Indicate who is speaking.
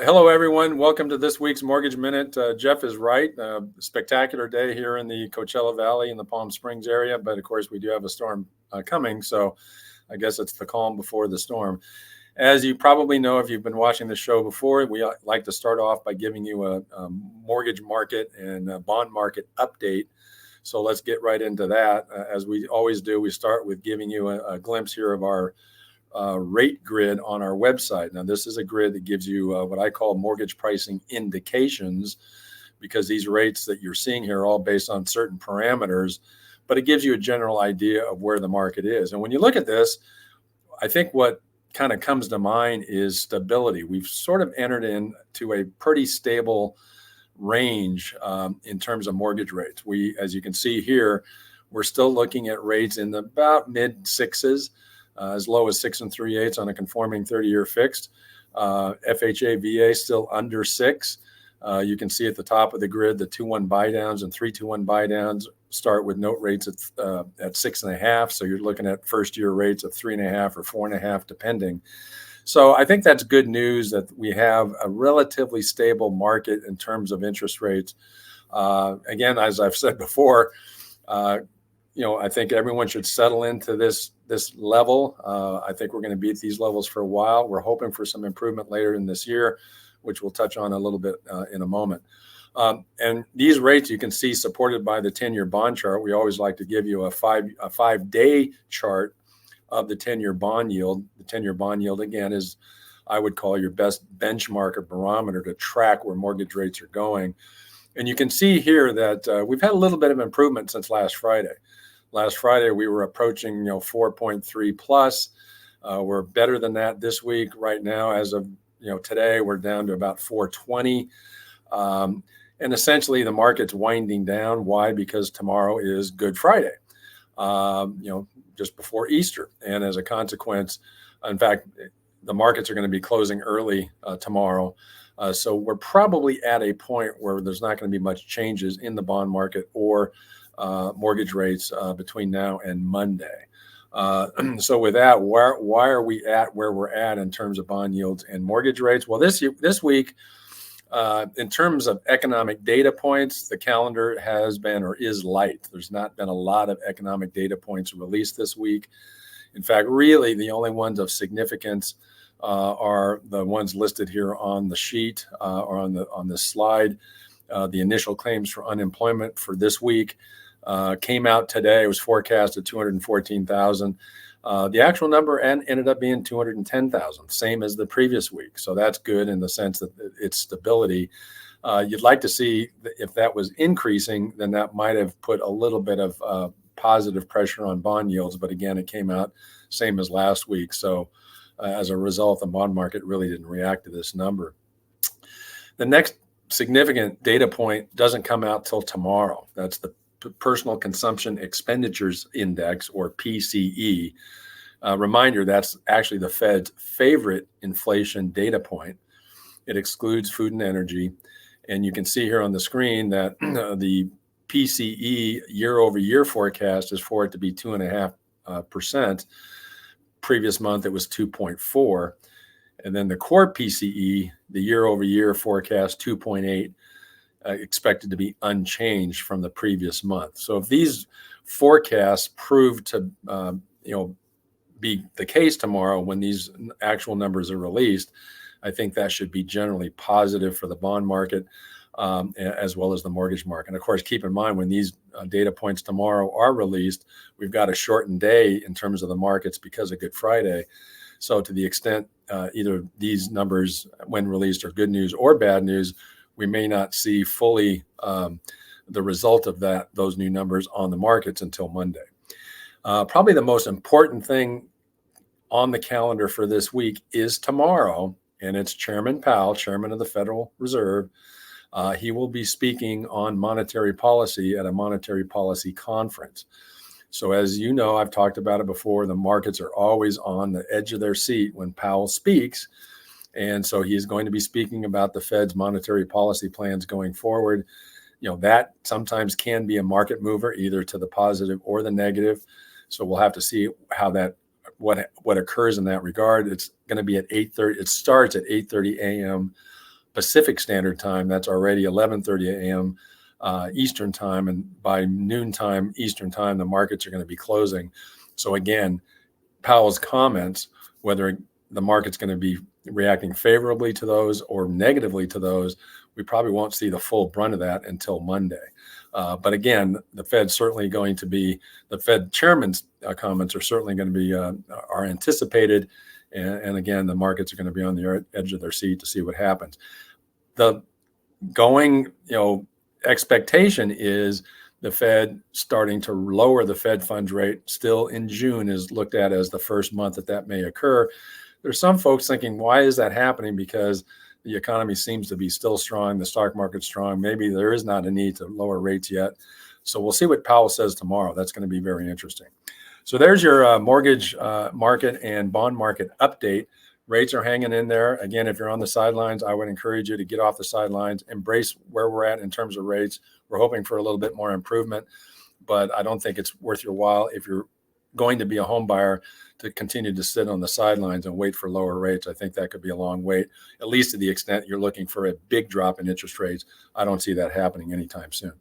Speaker 1: Hello, everyone. Welcome to this week's Mortgage Minute. Jeff is right. Spectacular day here in the Coachella Valley in the Palm Springs area. But of course, we do have a storm coming. So I guess it's the calm before the storm. As you probably know, if you've been watching the show before, we like to start off by giving you a mortgage market and a bond market update. So let's get right into that. As we always do, we start with giving you a glimpse here of our rate grid on our website. Now, this is a grid that gives you what I call mortgage pricing indications, because these rates that you're seeing here are all based on certain parameters, but it gives you a general idea of where the market is. And when you look at this, I think what kind of comes to mind is stability. We've sort of entered into a pretty stable range in terms of mortgage rates. As you can see here, we're still looking at rates in the about mid sixes. As low as 6 3/8 on a conforming 30-year fixed. FHA VA still under 6. You can see at the top of the grid the 2-1 buy downs and 3-2-1 buy downs start with note rates at 6.5. So you're looking at first year rates of 3.5 or 4.5 depending. So I think that's good news that we have a relatively stable market in terms of interest rates. Again, as I've said before, I think everyone should settle into this level. I think we're going to be at these levels for a while. We're hoping for some improvement later in this year, which we'll touch on a little bit in a moment. And these rates you can see supported by the 10-year bond chart. We always like to give you a 5-day chart of the 10-year bond yield. The 10-year bond yield, again, is I would call your best benchmark or barometer to track where mortgage rates are going. And you can see here that we've had a little bit of improvement since last Friday. Last Friday, we were approaching 4.3 plus. We're better than that this week. Right now, as of today, we're down to about 420. And essentially, the market's winding down. Why? Because tomorrow is Good Friday, just before Easter. And as a consequence, in fact, the markets are going to be closing early tomorrow. So we're probably at a point where there's not going to be much changes in the bond market or mortgage rates between now and Monday. So with that, why are we at where we're at in terms of bond yields and mortgage rates? Well, this week, in terms of economic data points, the calendar has been or is light. There's not been a lot of economic data points released this week. In fact, really, the only ones of significance are the ones listed here on the sheet or on this slide. The initial claims for unemployment for this week came out today. It was forecast at 214,000. The actual number ended up being 210,000, same as the previous week. So that's good in the sense that it's stability. You'd like to see if that was increasing, then that might have put a little bit of positive pressure on bond yields. But again, it came out same as last week. So as a result, the bond market really didn't react to this number. The next significant data point doesn't come out till tomorrow. That's the Personal Consumption Expenditures Index, or PCE. Reminder, that's actually the Fed's favorite inflation data point. It excludes food and energy. And you can see here on the screen that the PCE year-over-year forecast is for it to be 2.5%. Previous month, it was 2.4. And then the core PCE, the year-over-year forecast, 2.8, expected to be unchanged from the previous month. So if these forecasts prove to be the case tomorrow when these actual numbers are released, I think that should be generally positive for the bond market as well as the mortgage market. And of course, keep in mind when these data points tomorrow are released, we've got a shortened day in terms of the markets because of Good Friday. So to the extent either these numbers when released are good news or bad news, we may not see fully the result of those new numbers on the markets until Monday. Probably the most important thing on the calendar for this week is tomorrow, and it's Chairman Powell, Chairman of the Federal Reserve. He will be speaking on monetary policy at a monetary policy conference. So as you know, I've talked about it before, the markets are always on the edge of their seat when Powell speaks. And so he's going to be speaking about the Fed's monetary policy plans going forward. That sometimes can be a market mover, either to the positive or the negative. So we'll have to see how what occurs in that regard. It's going to be at 8:30. It starts at 8:30 a.m. Pacific Standard Time, that's already 11:30 a.m. Eastern Time, and by noontime Eastern Time, the markets are going to be closing. So again, Powell's comments, whether the market's going to be reacting favorably to those or negatively to those, we probably won't see the full brunt of that until Monday. But again, the Fed chairman's comments are certainly going to be are anticipated, and again, the markets are going to be on the edge of their seat to see what happens. The going, expectation is the Fed starting to lower the Fed funds rate still in June is looked at as the first month that may occur. There's some folks thinking, why is that happening? Because the economy seems to be still strong, the stock market's strong. Maybe there is not a need to lower rates yet. So we'll see what Powell says tomorrow. That's going to be very interesting. So there's your mortgage market and bond market update. Rates are hanging in there. Again, if you're on the sidelines, I would encourage you to get off the sidelines, embrace where we're at in terms of rates. We're hoping for a little bit more improvement, but I don't think it's worth your while if you're going to be a home buyer to continue to sit on the sidelines and wait for lower rates. I think that could be a long wait, at least to the extent you're looking for a big drop in interest rates. I don't see that happening anytime soon.